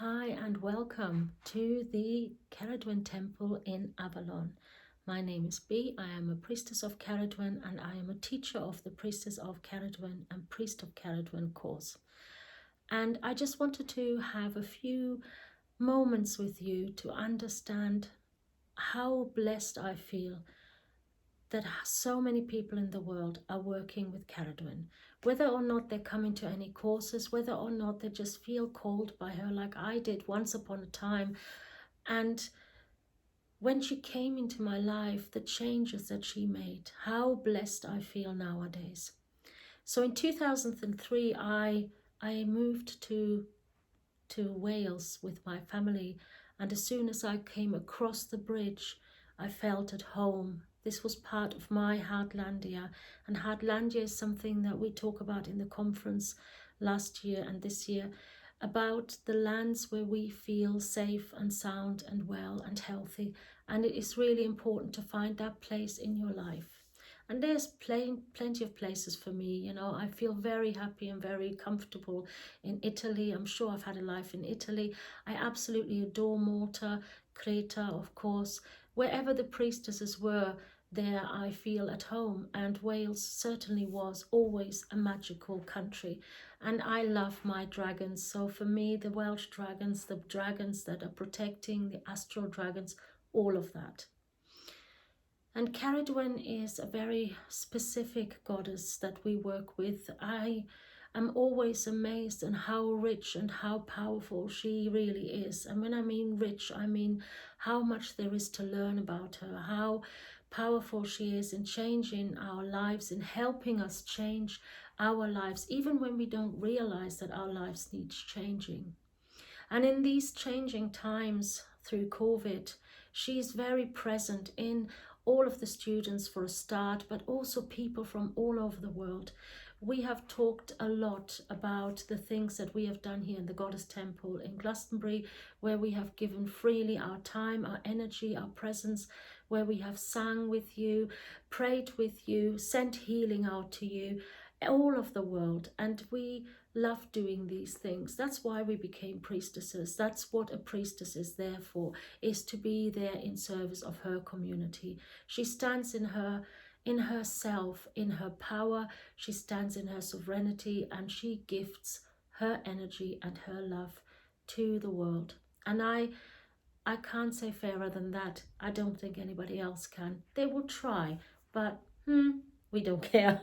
Hi and welcome to the Cerridwen Temple in Avalon. My name is Bee. I am a Priestess of Cerridwen and I am a teacher of the Priestess of Cerridwen and Priest of Cerridwen course. And I just wanted to have a few moments with you to understand how blessed I feel that so many people in the world are working with Cerridwen. Whether or not they're coming to any courses, whether or not they just feel called by her like I did once upon a time. And when she came into my life, the changes that she made, how blessed I feel nowadays. So in 2003, I moved to Wales with my family, and as soon as I came across the bridge, I felt at home. This was part of my Heartlandia, and Heartlandia is something that we talk about in the conference last year and this year, about the lands where we feel safe and sound and well and healthy. And it is really important to find that place in your life. And there's plenty of places for me. You know, I feel very happy and very comfortable in Italy. I'm sure I've had a life in Italy. I absolutely adore Malta, Creta, of course. Wherever the priestesses were, there I feel at home. And Wales certainly was always a magical country. And I love my dragons. So for me, the Welsh dragons, the dragons that are protecting, the astral dragons, all of that. And Cerridwen is a very specific goddess that we work with. I am always amazed at how rich and how powerful she really is. And when I mean rich, I mean how much there is to learn about her, how powerful she is in changing our lives, in helping us change our lives, even when we don't realize that our lives need changing. And in these changing times through COVID, she is very present in all of the students for a start, but also people from all over the world. We have talked a lot about the things that we have done here in the Goddess Temple in Glastonbury, where we have given freely our time, our energy, our presence, where we have sung with you, prayed with you, sent healing out to you, all of the world. And we love doing these things. That's why we became priestesses. That's what a priestess is there for, is to be there in service of her community. She stands in herself, in her power. She stands in her sovereignty, and she gifts her energy and her love to the world. And I can't say fairer than that. I don't think anybody else can. They will try, but we don't care.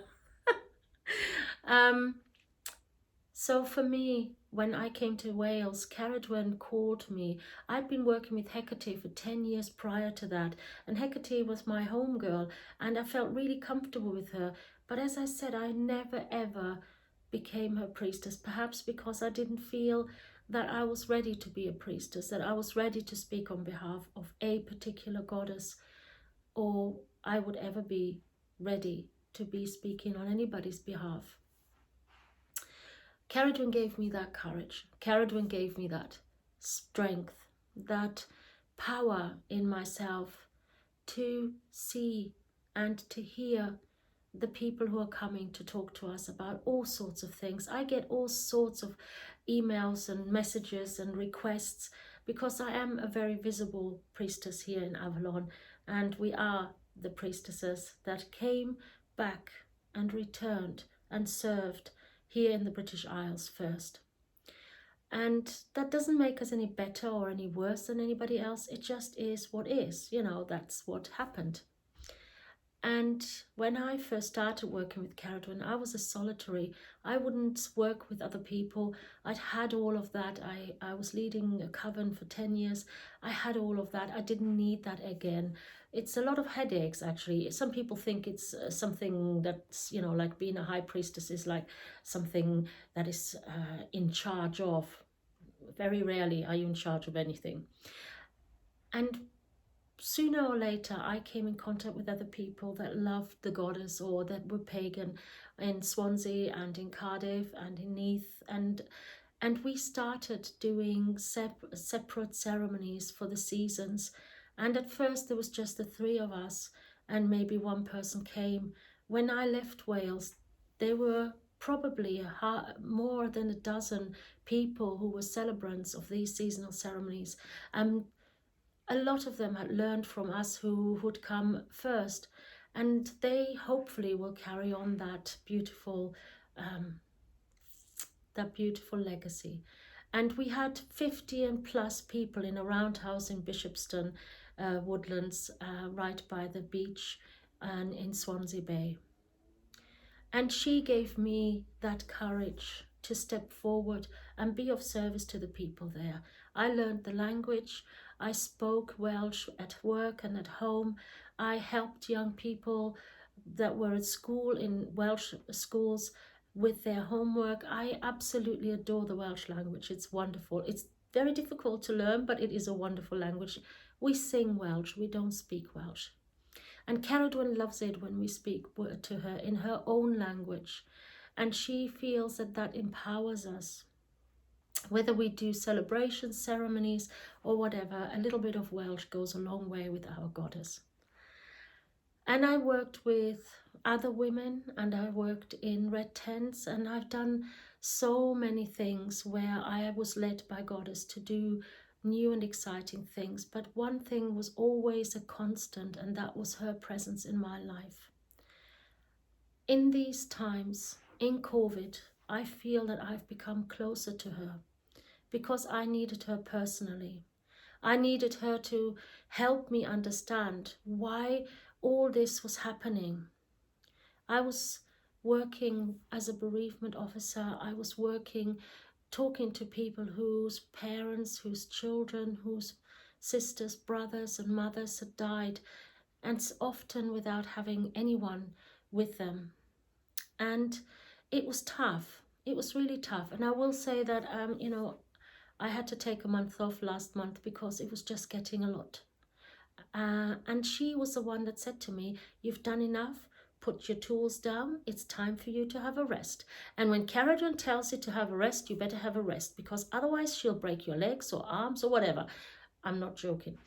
So for me, when I came to Wales, Cerridwen called me. I'd been working with Hecate for 10 years prior to that, and Hecate was my home girl, and I felt really comfortable with her. But as I said, I never ever became her priestess, perhaps because I didn't feel that I was ready to be a priestess, that I was ready to speak on behalf of a particular goddess, or I would ever be ready to be speaking on anybody's behalf. Cerridwen gave me that courage. Cerridwen gave me that strength, that power in myself to see and to hear the people who are coming to talk to us about all sorts of things. I get all sorts of emails and messages and requests because I am a very visible priestess here in Avalon, and we are the priestesses that came back and returned and served here in the British Isles first. And that doesn't make us any better or any worse than anybody else. It just is what is, you know, that's what happened. And when I first started working with Cerridwen, I was a solitary. I wouldn't work with other people. I'd had all of that. I was leading a coven for 10 years. I had all of that. I didn't need that again. It's a lot of headaches, actually. Some people think it's something that's, you know, like being a high priestess is like something that is in charge of. Very rarely are you in charge of anything. And sooner or later, I came in contact with other people that loved the goddess or that were pagan in Swansea and in Cardiff and in Neath. And we started doing separate ceremonies for the seasons. And at first, there was just the three of us, and maybe one person came. When I left Wales, there were probably more than a dozen people who were celebrants of these seasonal ceremonies. A lot of them had learned from us who would come first, and they hopefully will carry on um, that beautiful legacy. And we had 50 and plus people in a roundhouse in Bishopston Woodlands, right by the beach and in Swansea Bay. And she gave me that courage to step forward and be of service to the people there. I learned the language. I spoke Welsh at work and at home. I helped young people that were at school in Welsh schools with their homework. I absolutely adore the Welsh language. It's wonderful. It's very difficult to learn, but it is a wonderful language. We sing Welsh. We don't speak Welsh. And Cerridwen loves it when we speak to her in her own language. And she feels that that empowers us. Whether we do celebrations, ceremonies, or whatever, a little bit of Welsh goes a long way with our goddess. And I worked with other women, and I worked in red tents, and I've done so many things where I was led by goddess to do new and exciting things. But one thing was always a constant, and that was her presence in my life. In these times, in COVID, I feel that I've become closer to her because I needed her personally. I needed her to help me understand why all this was happening. I was working as a bereavement officer. I was working, talking to people whose parents, whose children, whose sisters, brothers and mothers had died, and often without having anyone with them. And it was tough. It was really tough. And I will say that, I had to take a month off last month because it was just getting a lot. And she was the one that said to me, "You've done enough. Put your tools down. It's time for you to have a rest. And when Cerridwen tells you to have a rest, you better have a rest, because otherwise she'll break your legs or arms or whatever." I'm not joking.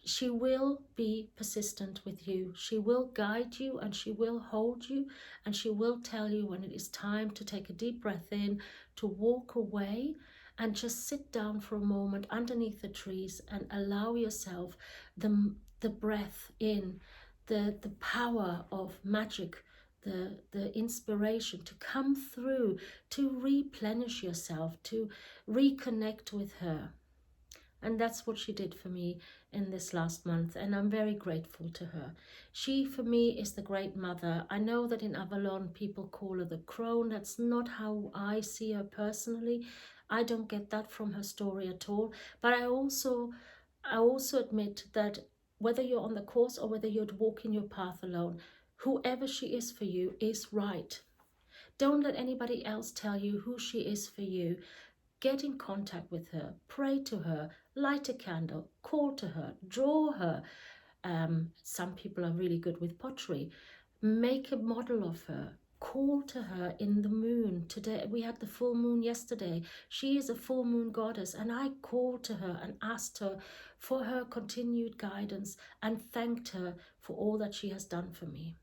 She will be persistent with you. She will guide you, and she will hold you, and she will tell you when it is time to take a deep breath in, to walk away and just sit down for a moment underneath the trees and allow yourself the breath in, the power of magic, the inspiration to come through, to replenish yourself, to reconnect with her. And that's what she did for me in this last month, and I'm very grateful to her. She, for me, is the great mother. I know that in Avalon people call her the crone. That's not how I see her personally. I don't get that from her story at all. But I also admit that whether you're on the course or whether you're walking your path alone, whoever she is for you is right. Don't let anybody else tell you who she is for you. Get in contact with her, pray to her, light a candle, call to her, draw her. Some people are really good with pottery. Make a model of her. Call to her in the moon. Today, we had the full moon yesterday. She is a full moon goddess, and I called to her and asked her for her continued guidance and thanked her for all that she has done for me.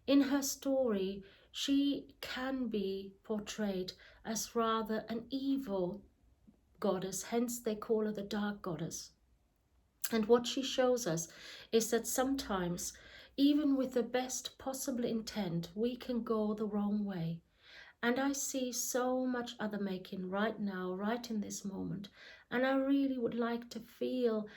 In her story, she can be portrayed as rather an evil goddess, hence they call her the dark goddess. And what she shows us is that sometimes, even with the best possible intent, we can go the wrong way. And I see so much other making right now, right in this moment. And I really would like to feel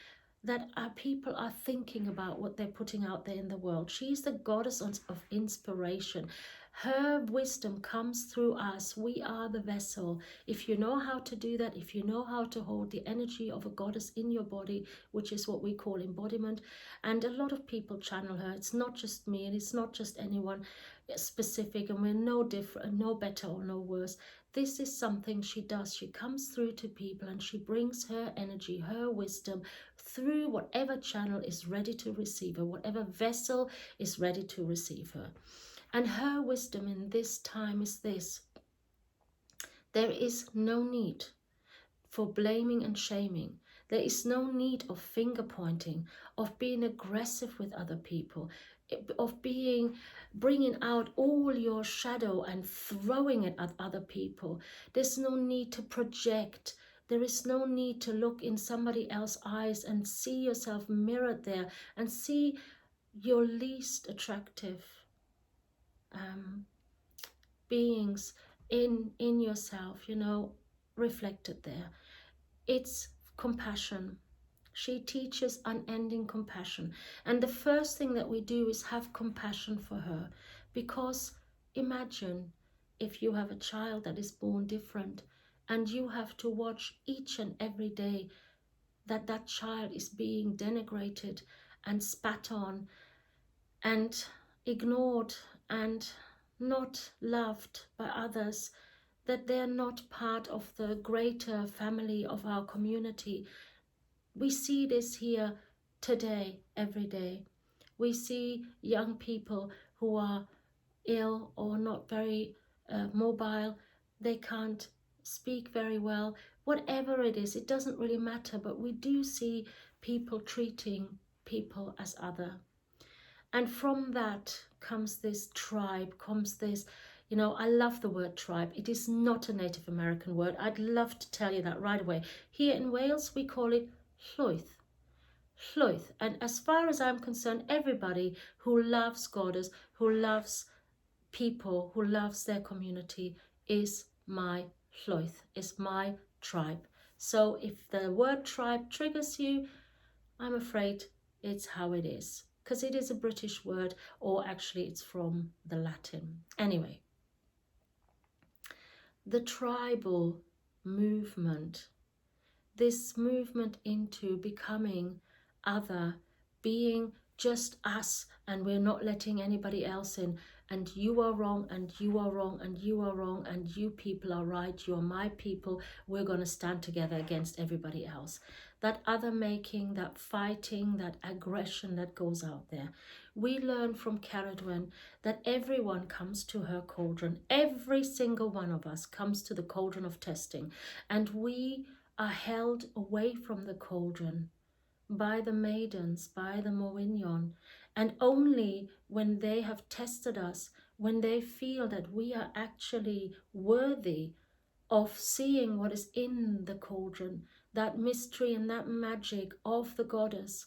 that our people are thinking about what they're putting out there in the world. She's the goddess of inspiration. Her wisdom comes through us. We are the vessel. If you know how to do that, if you know how to hold the energy of a goddess in your body, which is what we call embodiment, and a lot of people channel her. It's not just me, and it's not just anyone specific, and we're no different, no better or no worse. This is something she does. She comes through to people and she brings her energy, her wisdom through whatever channel is ready to receive her, whatever vessel is ready to receive her. And her wisdom in this time is this: there is no need for blaming and shaming. There is no need of finger pointing, of being aggressive with other people. of bringing out all your shadow and throwing it at other people. There's no need to project. There is no need to look in somebody else's eyes and see yourself mirrored there and see your least attractive beings in yourself, you know, reflected there. It's compassion. She teaches unending compassion. And the first thing that we do is have compassion for her. Because imagine if you have a child that is born different and you have to watch each and every day that that child is being denigrated and spat on and ignored and not loved by others, that they're not part of the greater family of our community. We see this here today, every day. We see young people who are ill or not very mobile. They can't speak very well. Whatever it is, it doesn't really matter, but we do see people treating people as other. And from that comes this tribe, comes this, you know, I love the word tribe. It is not a Native American word. I'd love to tell you that right away. Here in Wales, we call it llwyth. Llwyth. And as far as I'm concerned, everybody who loves goddess, who loves people, who loves their community is my llwyth, is my tribe. So if the word tribe triggers you, I'm afraid it's how it is, because it is a British word, or actually it's from the Latin. Anyway, the tribal movement, this movement into becoming other, being just us, and we're not letting anybody else in, and you are wrong, and you are wrong, and you are wrong, and you people are right, you are my people, we're going to stand together against everybody else. That other making, that fighting, that aggression that goes out there. We learn from Cerridwen that everyone comes to her cauldron. Every single one of us comes to the cauldron of testing, and we are held away from the cauldron by the maidens, by the Mowinion, and only when they have tested us, when they feel that we are actually worthy of seeing what is in the cauldron, that mystery and that magic of the goddess,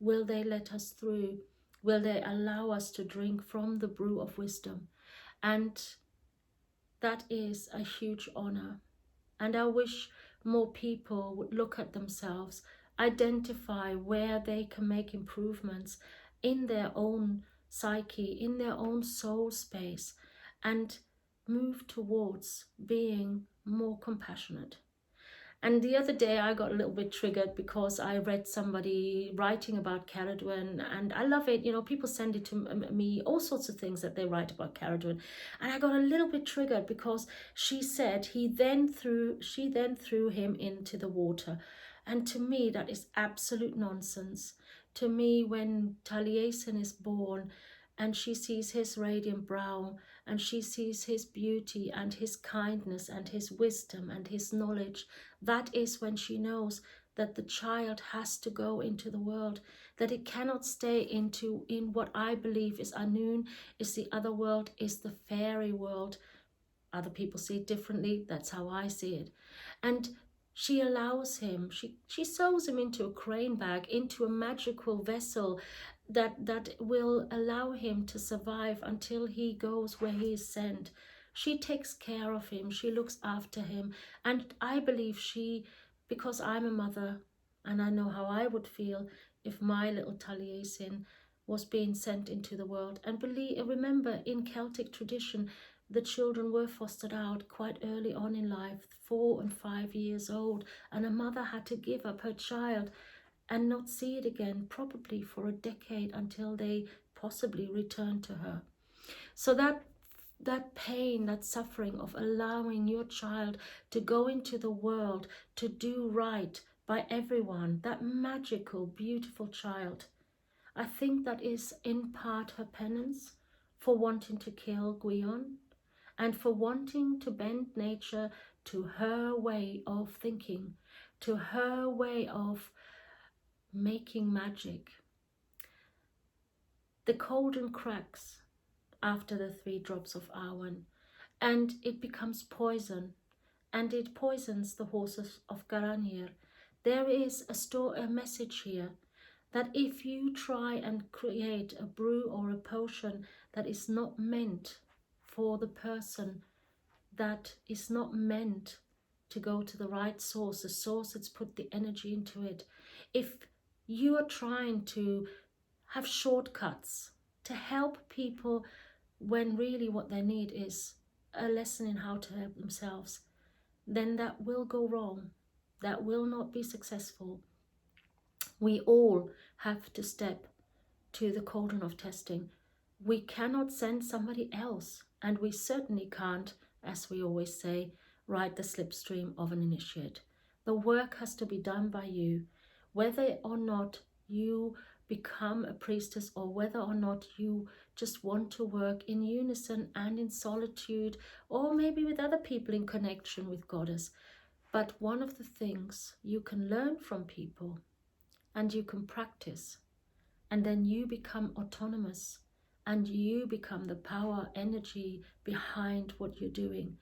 will they let us through? Will they allow us to drink from the brew of wisdom? And that is a huge honor. And I wish more people would look at themselves, identify where they can make improvements in their own psyche, in their own soul space, and move towards being more compassionate. And the other day I got a little bit triggered because I read somebody writing about Cerridwen, and I love it. You know, people send it to me, all sorts of things that they write about Cerridwen. And I got a little bit triggered because she said she then threw him into the water. And to me, that is absolute nonsense. To me, when Taliesin is born and she sees his radiant brow, and she sees his beauty and his kindness and his wisdom and his knowledge, that is when she knows that the child has to go into the world, that it cannot stay in what I believe is Anun, is the other world, is the fairy world. Other people see it differently. That's how I see it. And she allows him, she sews him into a crane bag, into a magical vessel that will allow him to survive until he goes where he is sent. She takes care of him, she looks after him, and I believe because I'm a mother and I know how I would feel if my little Taliesin was being sent into the world. And remember, in Celtic tradition, the children were fostered out quite early on in life, 4 and 5 years old, and a mother had to give up her child and not see it again, probably for a decade, until they possibly return to her. So that pain, that suffering of allowing your child to go into the world, to do right by everyone, that magical, beautiful child, I think that is in part her penance for wanting to kill Gwion, and for wanting to bend nature to her way of thinking, to her way of making magic. The cauldron cracks after the 3 drops of Awan, and it becomes poison, and it poisons the horses of Garanir. There is a message here that if you try and create a brew or a potion that is not meant for the person, that is not meant to go to the right source, the source that's put the energy into it, if you are trying to have shortcuts to help people when really what they need is a lesson in how to help themselves, then that will go wrong. That will not be successful. We all have to step to the cauldron of testing. We cannot send somebody else, and we certainly can't, as we always say, ride the slipstream of an initiate. The work has to be done by you, whether or not you become a priestess or whether or not you just want to work in unison and in solitude, or maybe with other people in connection with Goddess. But one of the things you can learn from people and you can practice, and then you become autonomous and you become the power energy behind what you're doing.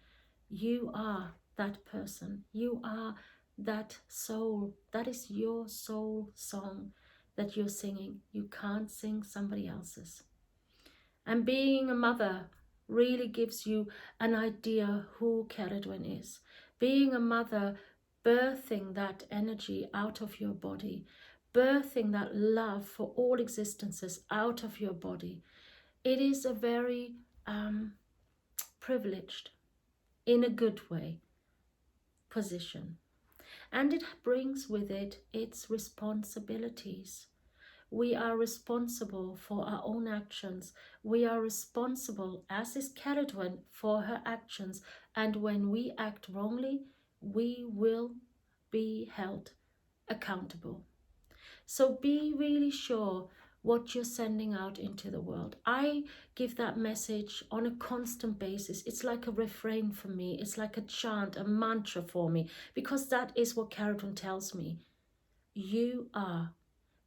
You are that person. You are that soul. That is your soul song that you're singing. You can't sing somebody else's. And being a mother really gives you an idea who Cerridwen is. Being a mother, birthing that energy out of your body, birthing that love for all existences out of your body. It is a very privileged, in a good way, position. And it brings with it its responsibilities. We are responsible for our own actions. We are responsible, as is Cerridwen, for her actions. And when we act wrongly, we will be held accountable. So be really sure what you're sending out into the world. I give that message on a constant basis. It's like a refrain for me. It's like a chant, a mantra for me, because that is what Cerridwen tells me. You are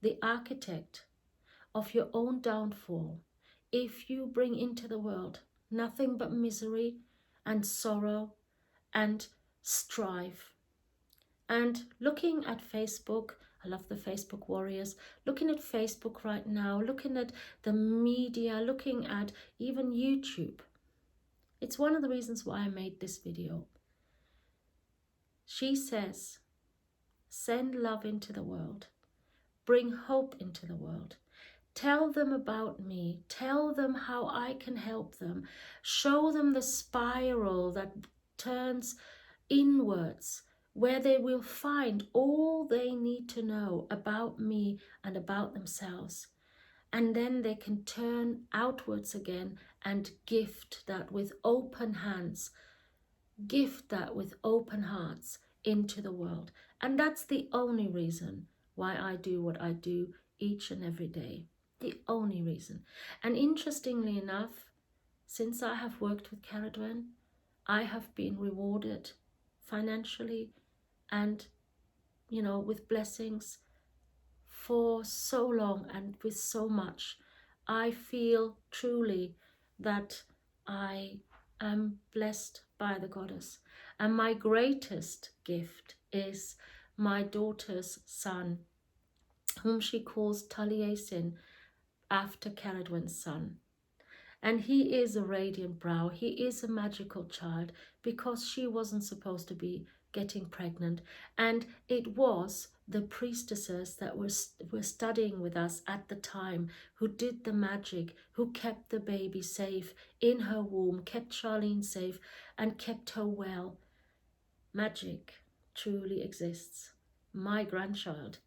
the architect of your own downfall if you bring into the world nothing but misery and sorrow and strife. And looking at Facebook, I love the Facebook warriors, looking at Facebook right now, looking at the media, looking at even YouTube. It's one of the reasons why I made this video. She says, send love into the world, bring hope into the world. Tell them about me. Tell them how I can help them. Show them the spiral that turns inwards, where they will find all they need to know about me and about themselves. And then they can turn outwards again and gift that with open hands, gift that with open hearts into the world. And that's the only reason why I do what I do each and every day. The only reason. And interestingly enough, since I have worked with Cerridwen, I have been rewarded financially and, with blessings for so long and with so much. I feel truly that I am blessed by the Goddess. And my greatest gift is my daughter's son, whom she calls Taliesin, after Cerridwen's son. And he is a radiant brow. He is a magical child because she wasn't supposed to be getting pregnant. And it was the priestesses that were studying with us at the time who did the magic, who kept the baby safe in her womb, kept Charlene safe and kept her well. Magic truly exists. My grandchild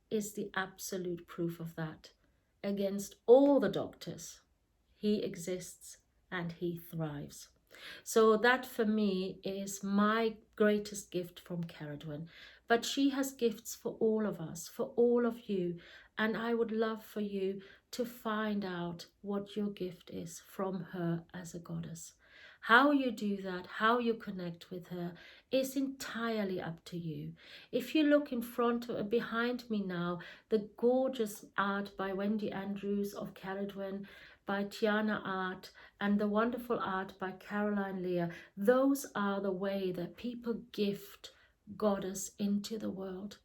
is the absolute proof of that. Against all the doctors, he exists and he thrives. So that for me is my greatest gift from Cerridwen. But she has gifts for all of us, for all of you. And I would love for you to find out what your gift is from her as a goddess. How you do that, how you connect with her, is entirely up to you. If you look in front or behind me now, the gorgeous art by Wendy Andrews of Cerridwen, by Tiana Art, and the wonderful art by Caroline Lear, those are the way that people gift Goddess into the world.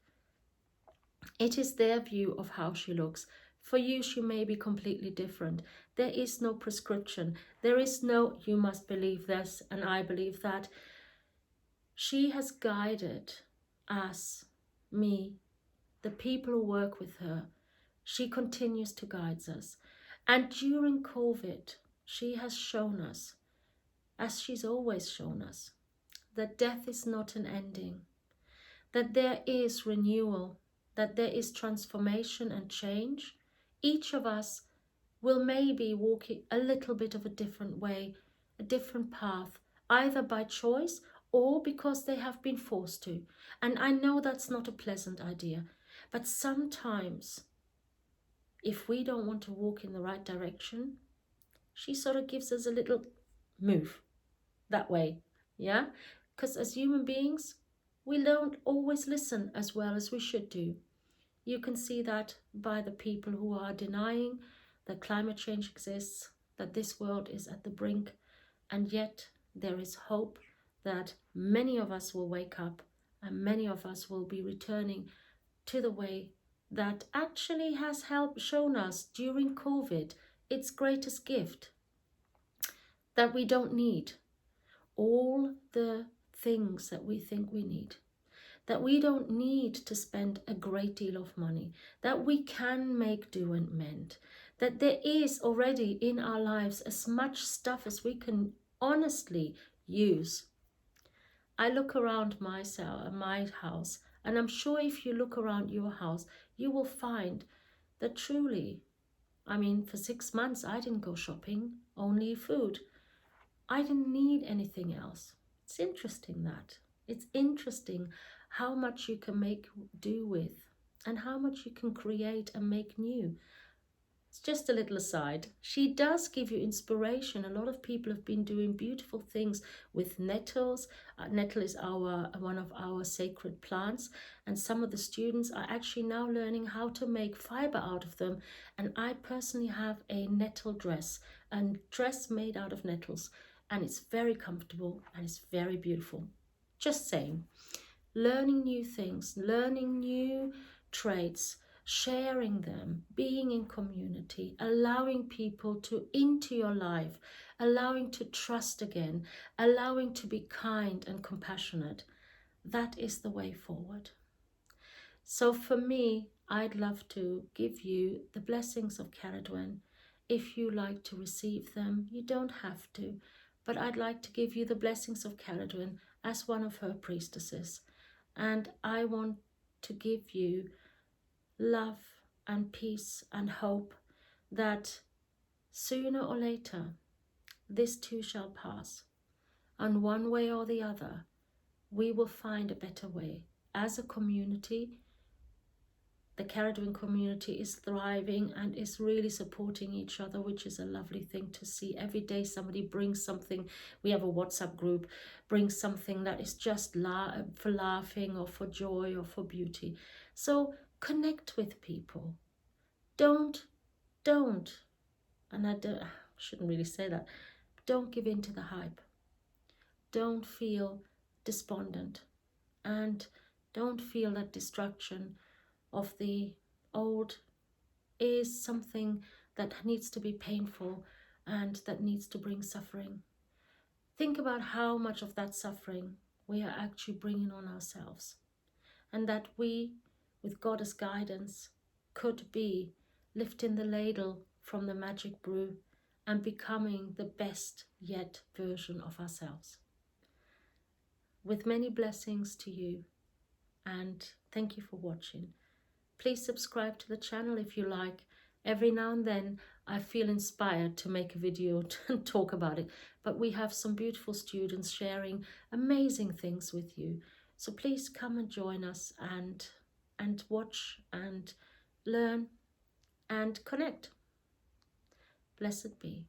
It is their view of how she looks. For you, she may be completely different. There is no prescription. There is no, you must believe this and I believe that. She has guided us, me, the people who work with her. She continues to guide us. And during COVID, she has shown us, as she's always shown us, that death is not an ending, that there is renewal, that there is transformation and change. Each of us will maybe walk a little bit of a different way, a different path, either by choice or because they have been forced to. And I know that's not a pleasant idea, but sometimes if we don't want to walk in the right direction, she sort of gives us a little move that way, yeah? Because as human beings, we don't always listen as well as we should do. You can see that by the people who are denying that climate change exists, that this world is at the brink, and yet there is hope that many of us will wake up and many of us will be returning to the way that actually has helped shown us during COVID its greatest gift, that we don't need all the things that we think we need, that we don't need to spend a great deal of money, that we can make do and mend, that there is already in our lives as much stuff as we can honestly use. I look around my house, and I'm sure if you look around your house, you will find that truly, I mean, for 6 months I didn't go shopping, only food. I didn't need anything else. It's interesting that. It's interesting how much you can make do with and how much you can create and make new. It's just a little aside. She does give you inspiration. A lot of people have been doing beautiful things with nettles. Nettle is one of our sacred plants, and some of the students are actually now learning how to make fiber out of them. And I personally have a nettle dress, a dress made out of nettles, and it's very comfortable and it's very beautiful. Just saying. Learning new things, learning new traits, sharing them, being in community, allowing people to into your life, allowing to trust again, allowing to be kind and compassionate. That is the way forward. So for me, I'd love to give you the blessings of Cerridwen. If you like to receive them, you don't have to, but I'd like to give you the blessings of Cerridwen as one of her priestesses. And I want to give you love and peace and hope that sooner or later this too shall pass. And one way or the other, we will find a better way. As a community, the Cerridwen community is thriving and is really supporting each other, which is a lovely thing to see. Every day somebody brings something. We have a WhatsApp group, brings something that is just for laughing or for joy or for beauty. So connect with people. Don't, and I shouldn't really say that, don't give in to the hype. Don't feel despondent and don't feel that destruction of the old is something that needs to be painful and that needs to bring suffering. Think about how much of that suffering we are actually bringing on ourselves, and that we, with Goddess guidance, could be lifting the ladle from the magic brew and becoming the best yet version of ourselves. With many blessings to you, and thank you for watching. Please subscribe to the channel if you like. Every now and then I feel inspired to make a video to talk about it, but we have some beautiful students sharing amazing things with you. So please come and join us and watch and learn and connect. Blessed be.